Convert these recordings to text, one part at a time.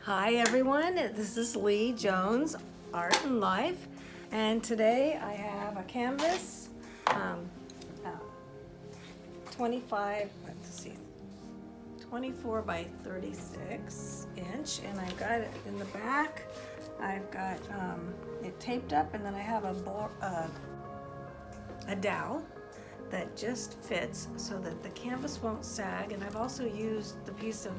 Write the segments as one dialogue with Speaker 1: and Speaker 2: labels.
Speaker 1: Hi everyone, this is Lee Jones, Art and Life, and today I have a canvas, 24 by 36 inch, and I've got it in the back. I've got it taped up, and then I have a dowel that just fits so that the canvas won't sag, and I've also used the piece of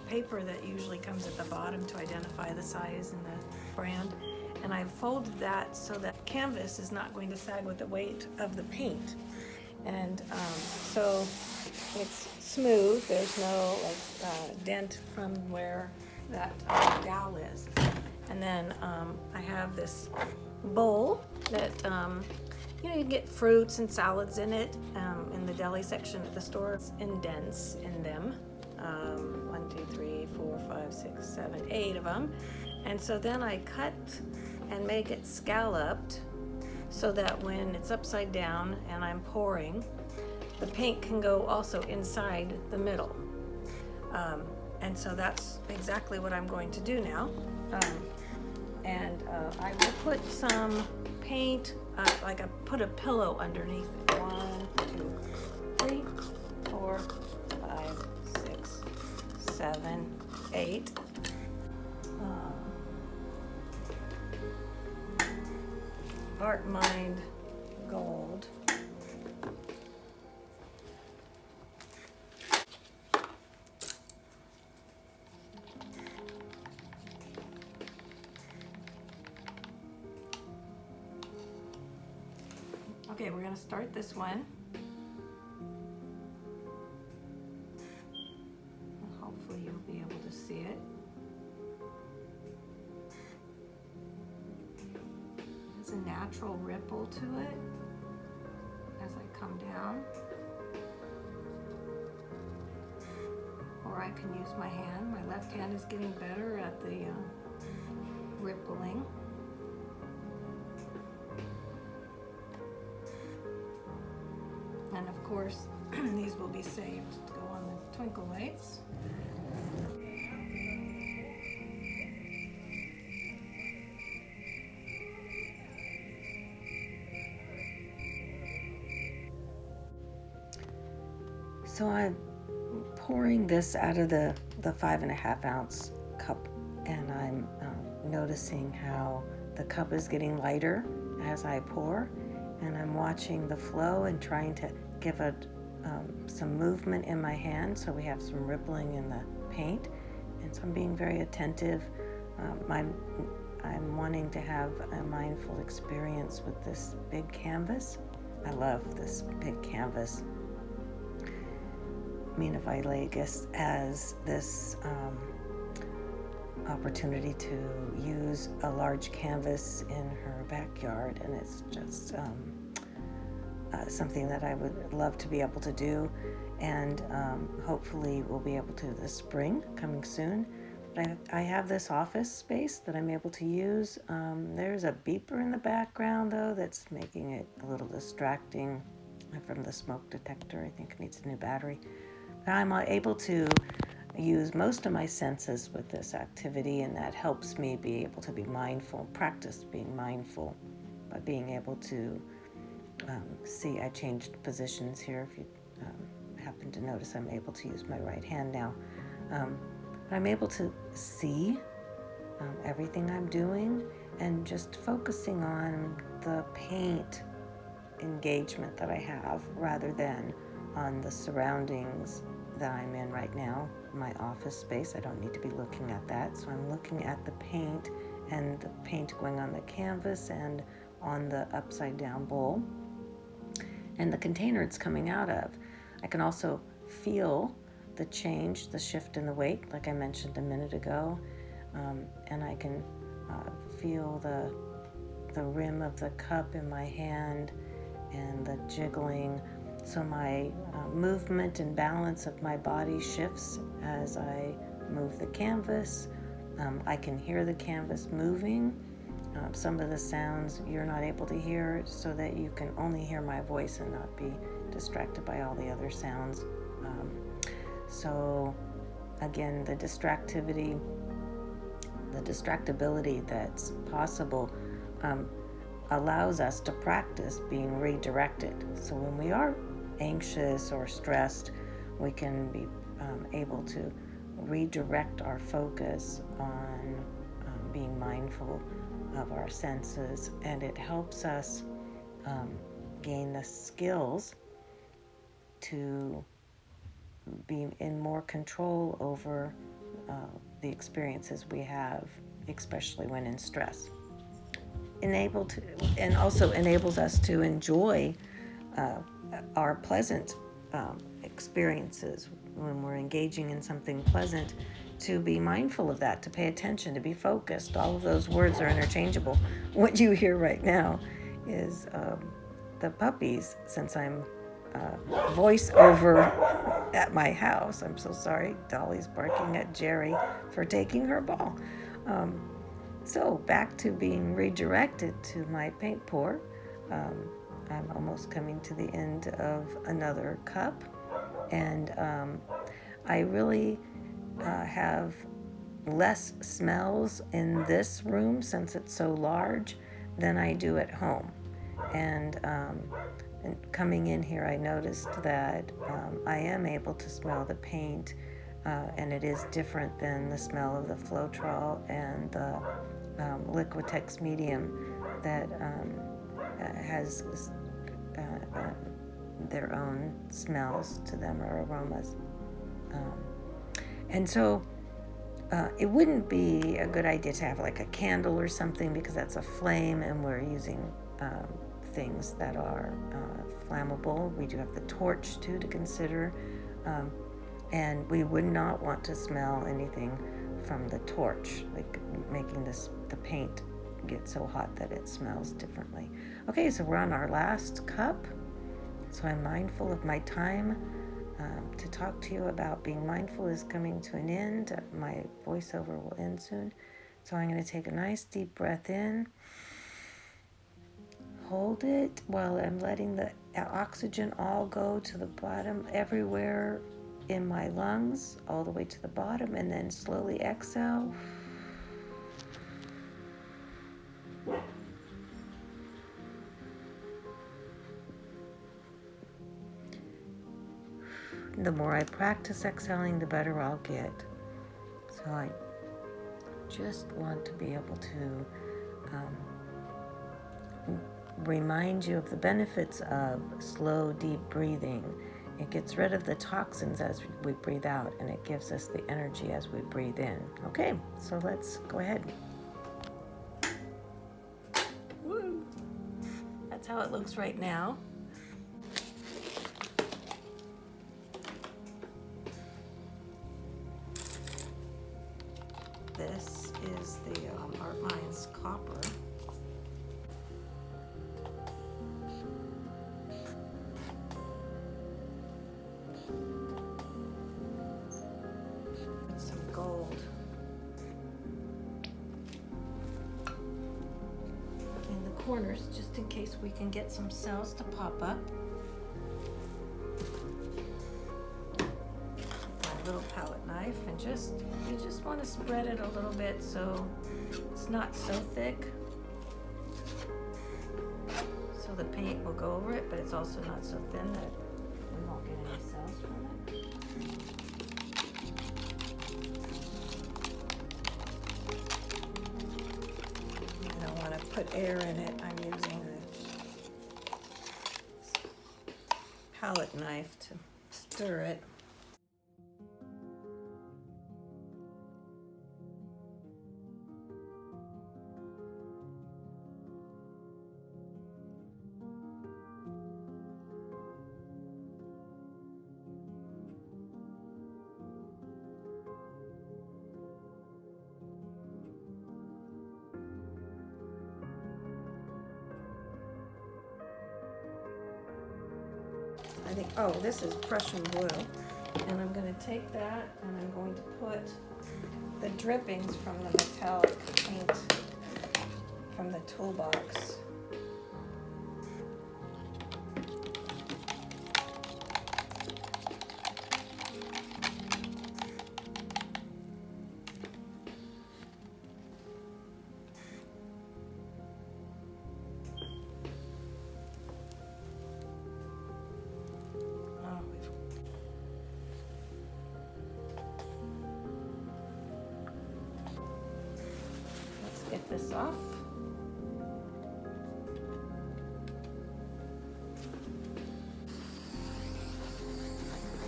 Speaker 1: paper that usually comes at the bottom to identify the size and the brand, and I've folded that so that canvas is not going to sag with the weight of the paint, and so it's smooth. There's no dent from where that dowel is. And then I have this bowl that you can get fruits and salads in it in the deli section at the store. It's indents in them. 1, 2, 3, 4, 5, 6, 7, 8 of them. And so then I cut and make it scalloped so that when it's upside down and I'm pouring, the paint can go also inside the middle. And so that's exactly what I'm going to do now. I will put some paint, like I put a pillow underneath it. 1, 2, 3, 4, 5, 6, 7, 8. Art Mind Gold. Okay, we're going to start this one. Hopefully you'll be able to see it. There's a natural ripple to it as I come down. Or I can use my hand. My left hand is getting better at the rippling. And of course, these will be saved to go on the twinkle lights. So I'm pouring this out of the 5.5 ounce cup, and I'm noticing how the cup is getting lighter as I pour, and I'm watching the flow and trying to give it some movement in my hand so we have some rippling in the paint. And so I'm being very attentive. I'm wanting to have a mindful experience with this big canvas. I love this big canvas. Mina Villegas has this opportunity to use a large canvas in her backyard, and it's just something that I would love to be able to do, and hopefully we'll be able to this spring, coming soon. But I have this office space that I'm able to use. There's a beeper in the background though that's making it a little distracting from the smoke detector. I think it needs a new battery. But I'm able to use most of my senses with this activity, and that helps me be able to be mindful, practice being mindful by being able to see. I changed positions here. If you happen to notice, I'm able to use my right hand now. But I'm able to see everything I'm doing and just focusing on the paint engagement that I have rather than on the surroundings that I'm in right now, my office space. I don't need to be looking at that. So I'm looking at the paint and the paint going on the canvas and on the upside down bowl and the container it's coming out of. I can also feel the change, the shift in the weight, like I mentioned a minute ago. And I can feel the rim of the cup in my hand and the jiggling. So my movement and balance of my body shifts as I move the canvas. I can hear the canvas moving. Some of the sounds you're not able to hear, so that you can only hear my voice and not be distracted by all the other sounds. So again, the distractivity the distractibility that's possible allows us to practice being redirected. So when we are anxious or stressed, we can be able to redirect our focus on being mindful of our senses, and it helps us gain the skills to be in more control over the experiences we have, especially when in stress. And also enables us to enjoy our pleasant experiences when we're engaging in something pleasant, to be mindful of that, to pay attention, to be focused. All of those words are interchangeable. What you hear right now is the puppies, since I'm voiceover at my house. I'm so sorry. Dolly's barking at Jerry for taking her ball. So back to being redirected to my paint pour. I'm almost coming to the end of another cup, and I really have less smells in this room, since it's so large, than I do at home. And coming in here, I noticed that I am able to smell the paint, and it is different than the smell of the floetrol and the Liquitex Medium that has their own smells to them, or aromas. And so it wouldn't be a good idea to have like a candle or something, because that's a flame, and we're using things that are flammable. We do have the torch too to consider, and we would not want to smell anything from the torch, like making the paint get so hot that it smells differently. Okay, so we're on our last cup, so I'm mindful of my time. To talk to you about being mindful is coming to an end. My voiceover will end soon, so I'm going to take a nice deep breath in. Hold it while I'm letting the oxygen all go to the bottom, everywhere in my lungs, all the way to the bottom, and then slowly exhale. The more I practice exhaling, the better I'll get. So I just want to be able to remind you of the benefits of slow, deep breathing. It gets rid of the toxins as we breathe out, and it gives us the energy as we breathe in. Okay, so let's go ahead. Woo! That's how it looks right now. This is the Art Minds Copper. With some gold in the corners, just in case we can get some cells to pop up. Little palette knife, and you just want to spread it a little bit so it's not so thick, so the paint will go over it, but it's also not so thin that we won't get any cells from it. I don't want to put air in it. I'm using the palette knife to stir it. I think, oh, this is Prussian Blue, and I'm going to take that and I'm going to put the drippings from the metallic paint from the toolbox.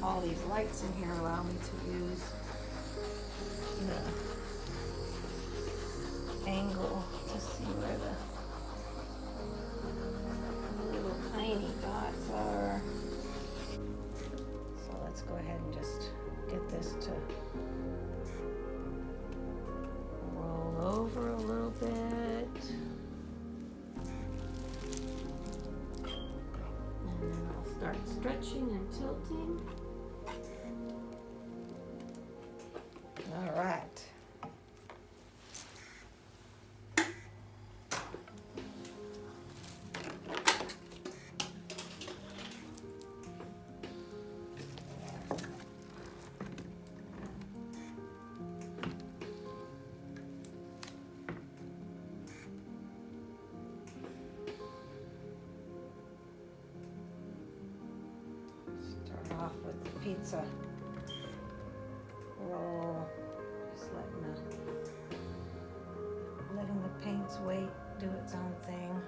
Speaker 1: all these lights in here allow me to use the angle to see where the little tiny dots are. So let's go ahead and just get this to roll over a little bit. And then I'll start stretching and tilting. All right. Off with the pizza roll, just letting the paint's weight do its own thing.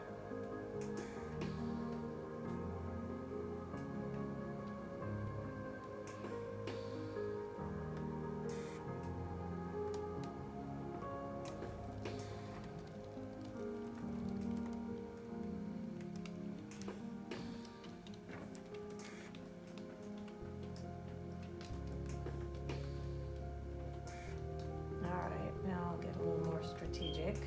Speaker 1: Strategic.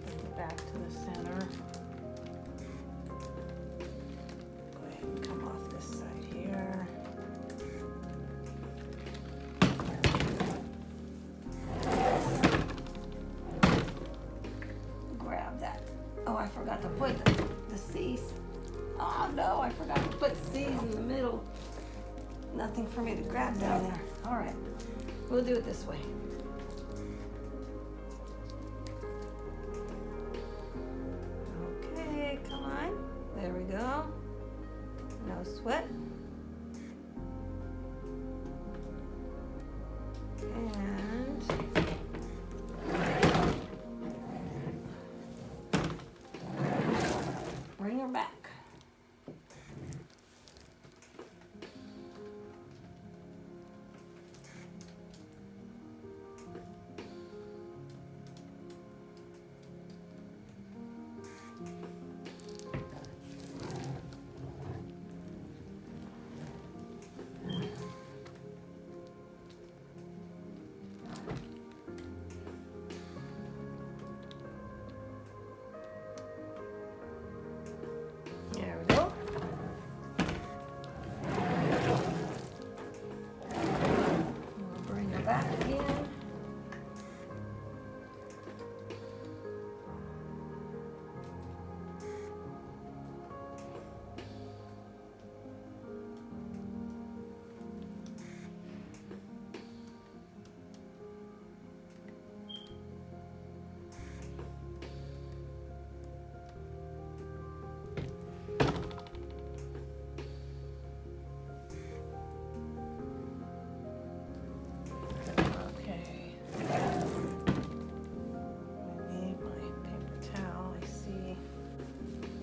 Speaker 1: Bring it back to the center. Go ahead and come off this side here. Grab that. Oh, I forgot to put the C's. Oh no, I forgot to put C's in the middle. Nothing for me to grab down there. All right, we'll do it this way. There we go. No sweat. And bring her back. Back again.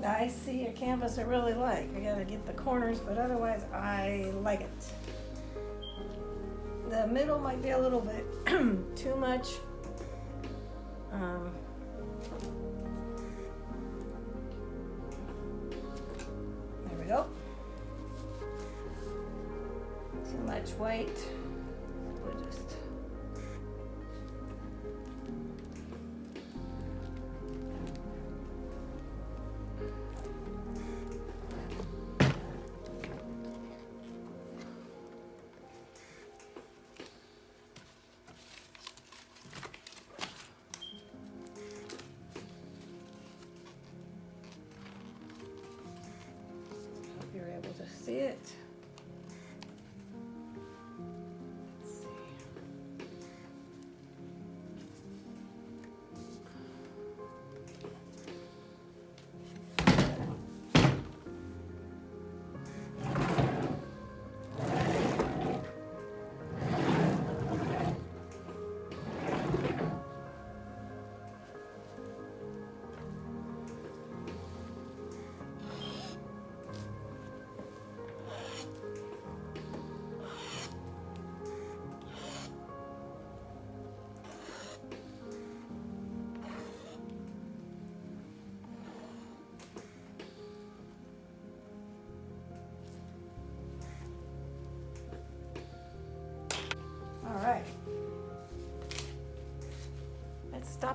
Speaker 1: I see a canvas I really like. I gotta get the corners, but otherwise I like it. The middle might be a little bit too much. There we go. Too much white. We'll just to see it. Let's see.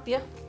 Speaker 1: help you.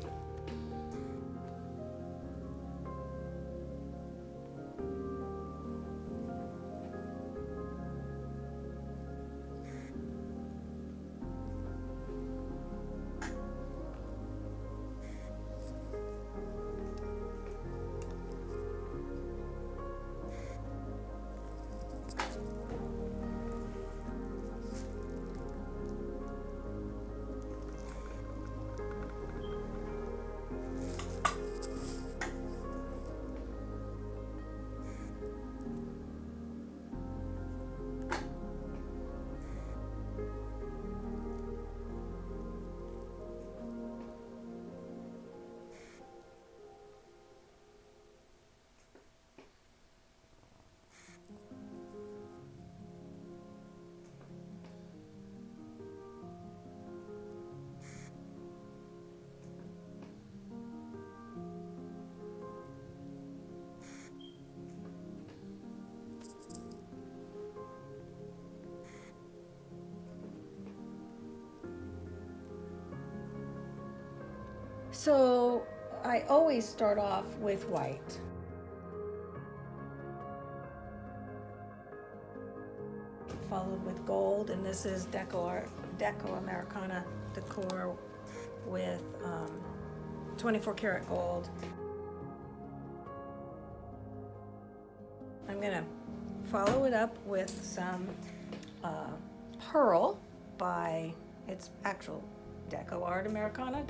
Speaker 1: So I always start off with white. Followed with gold, and this is Deco Americana decor with 24 karat gold. I'm gonna follow it up with some pearl by its actual DecoArt Americana,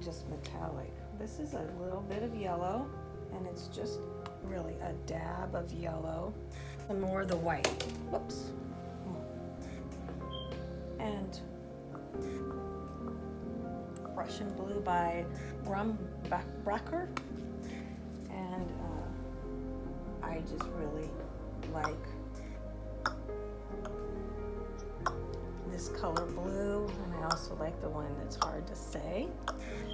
Speaker 1: just metallic. This is a little bit of yellow, and it's just really a dab of yellow. Some more of the white. Whoops. And Prussian Blue by GrumBrucker. And I just really like this color blue, and I also like the one that's hard to say.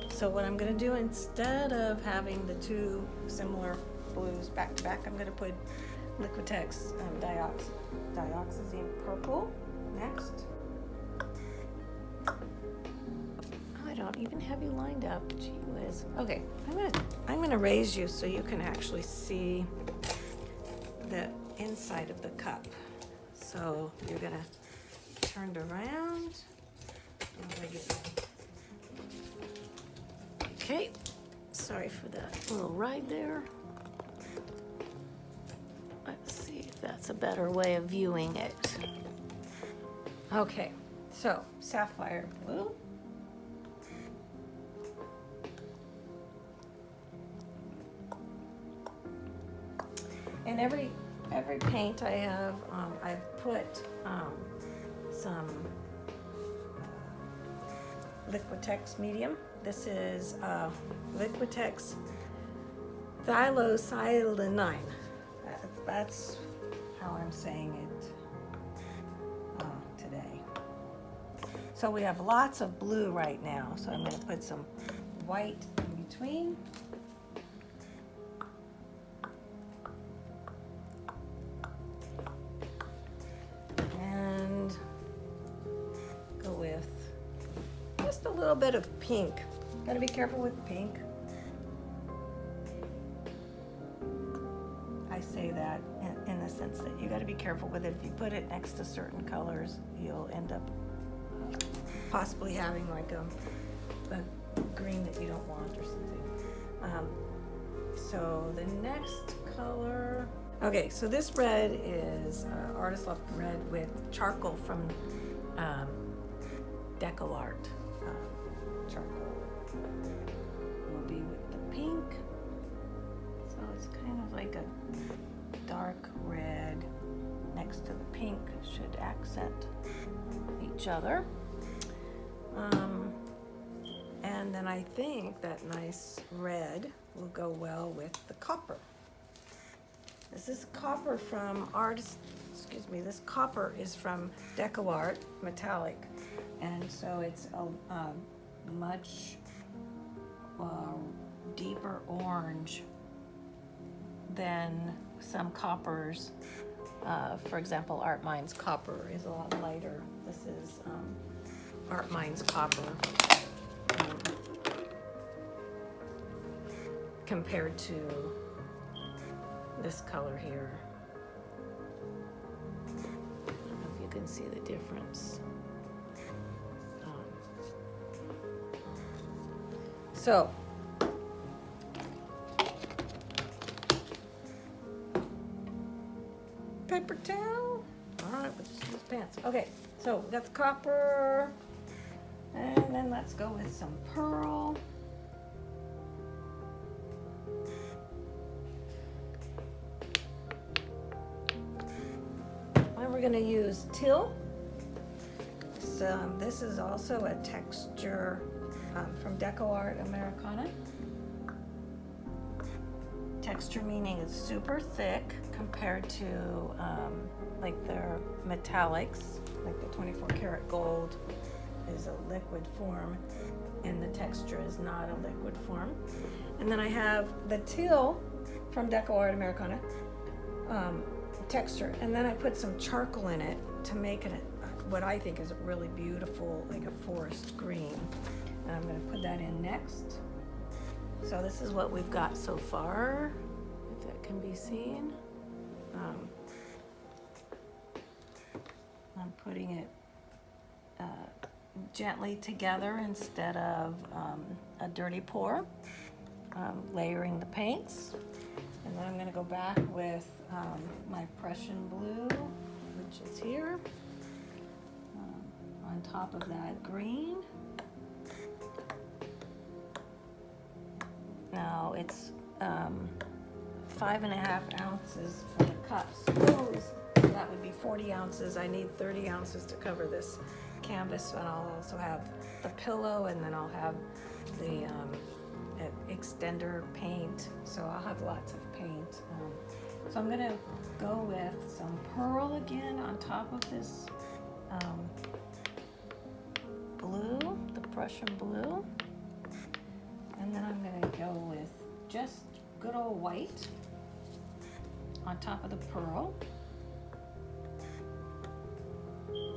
Speaker 1: So what I'm going to do, instead of having the two similar blues back to back, I'm going to put Liquitex Dioxazine purple next. I don't even have you lined up. Gee whiz. Okay, I'm gonna raise you so you can actually see the inside of the cup. So you're gonna turn it around. Okay, sorry for that little ride there. Let's see if that's a better way of viewing it. Okay, so Sapphire Blue. And every paint I have, I've put some Liquitex Medium. This is Liquitex Phthalocyanine. That's how I'm saying it today. So we have lots of blue right now, so I'm going to put some white in between. A little bit of pink. Gotta be careful with pink. I say that in the sense that you gotta be careful with it. If you put it next to certain colors, you'll end up possibly having like a green that you don't want or something. So the next color. Okay, so this red is Artistloft red with charcoal from DecoArt. Charcoal will be with the pink, so it's kind of like a dark red next to the pink, should accent each other. And then I think that nice red will go well with the copper. This is copper from this copper is from DecoArt Metallic, and so it's a much deeper orange than some coppers. For example, Art Mine's copper is a lot lighter. This is Art Mine's copper. compared to this color here. I don't know if you can see the difference. So paper towel. All right, we'll just use pants. Okay, so we got the copper, and then let's go with some pearl. And we're going to use Teal. This is also a texture from DecoArt Americana. Texture meaning it's super thick compared to like their metallics, like the 24 karat gold is a liquid form and the texture is not a liquid form. And then I have the Teal from DecoArt Americana texture, and then I put some charcoal in it to make it what I think is really beautiful, like a forest green. And I'm going to put that in next. So this is what we've got so far, if that can be seen. I'm putting it gently together instead of a dirty pour, layering the paints. And then I'm going to go back with my Prussian Blue, which is here, on top of that green. Now it's 5.5 ounces for the cups. So that would be 40 ounces. I need 30 ounces to cover this canvas, and I'll also have the pillow, and then I'll have the extender paint. So I'll have lots of paint. So I'm gonna go with some pearl again on top of this blue, the Prussian Blue. And then I'm going to go with just good old white on top of the pearl.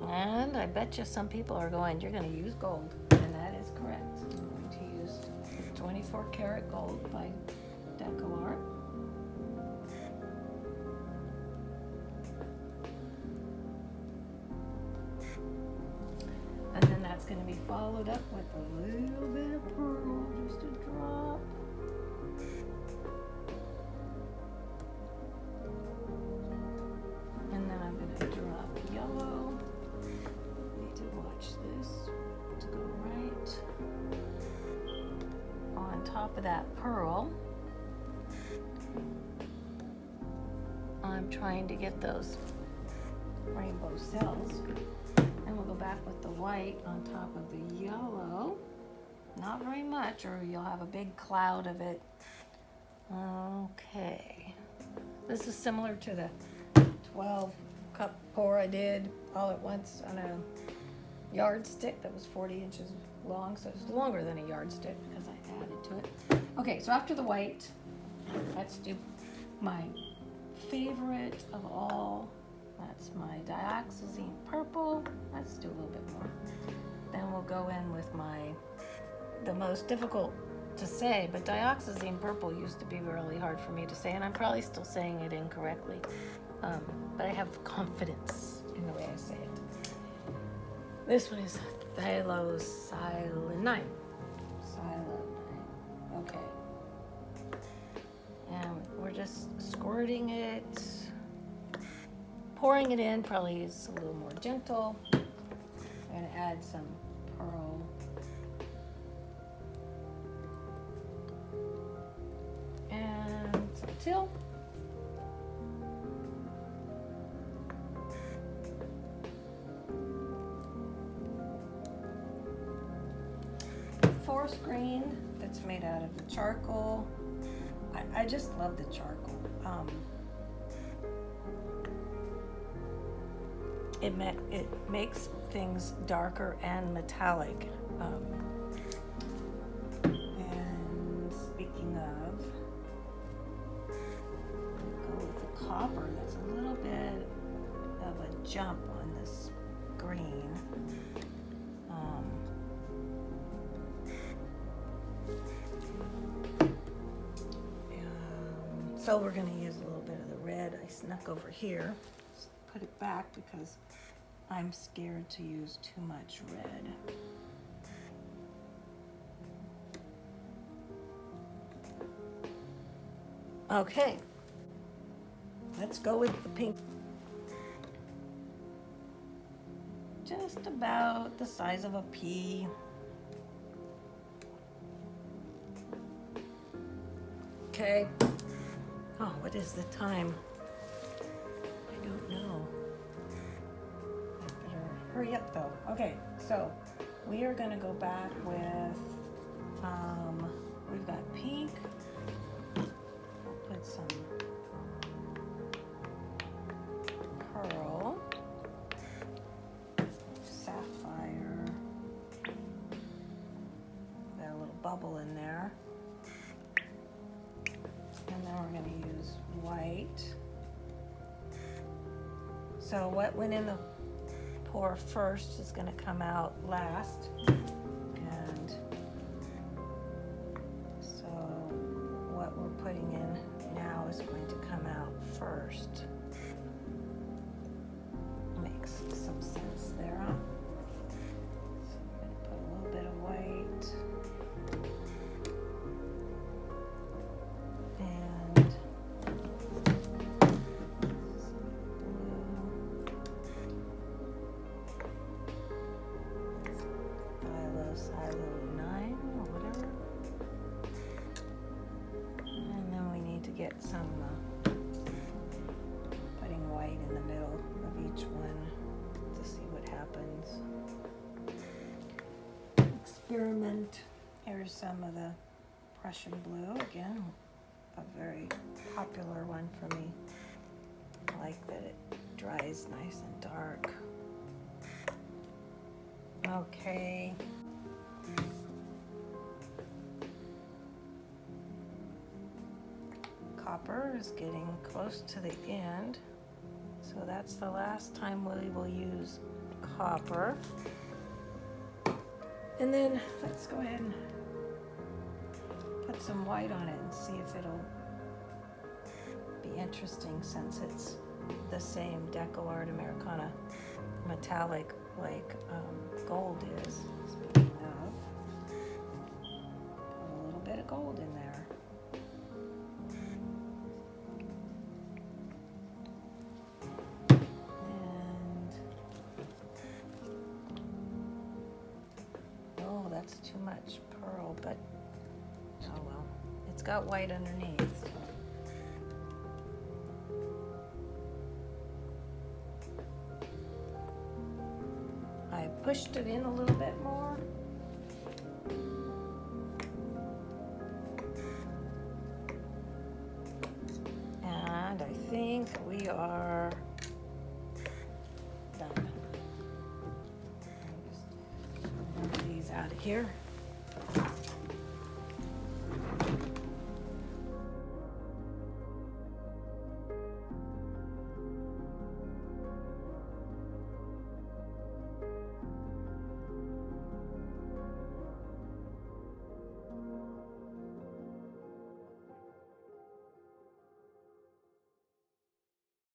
Speaker 1: And I bet you some people are going, you're going to use gold. And that is correct. I'm going to use 24 karat gold by DecoArt. And then that's going to be followed up with a little bit of pearl, just a drop. And then I'm going to drop yellow. I need to watch this to go right on top of that pearl. I'm trying to get those rainbow cells. And we'll go back with the white on top of the yellow. Not very much, or you'll have a big cloud of it. Okay. This is similar to the 12 cup pour I did all at once on a yardstick that was 40 inches long. So it's longer than a yardstick because I added to it. Okay, so after the white, let's do my favorite of all. That's my Dioxazine purple. Let's do a little bit more. Then we'll go in with the most difficult to say, but Dioxazine purple used to be really hard for me to say, and I'm probably still saying it incorrectly. But I have confidence in the way I say it. This one is Phthalocyanine. Okay. And we're just squirting it. Pouring it in probably is a little more gentle. I'm going to add some pearl. And some teal. Forest green that's made out of the charcoal. I just love the charcoal. It makes things darker and metallic. And speaking of, go with the copper. That's a little bit of a jump on this green. So we're going to use a little bit of the red. I snuck over here. Just put it back because I'm scared to use too much red. Okay, let's go with the pink. Just about the size of a pea. Okay. Oh, what is the time? I don't know. I better hurry up though. Okay, so we are gonna go back with, we've got pink. I'll put some pearl, sapphire, got a little bubble in there. And then we're going to use white. So what went in the pour first is going to come out last. And so what we're putting in now is going to come out first. Makes some sense there, huh? So I'm going to put a little bit of white. Get some putting white in the middle of each one to see what happens. Experiment. Here's some of the Prussian Blue, again, a very popular one for me. I like that it dries nice and dark. Okay. Copper is getting close to the end, so that's the last time we will use copper. And then let's go ahead and put some white on it and see if it'll be interesting, since it's the same DecoArt Americana metallic like gold is. Speaking of, put a little bit of gold in there. That's too much pearl, but oh well. It's got white underneath. So. I pushed it in a little bit more. And I think we are done. Out of here.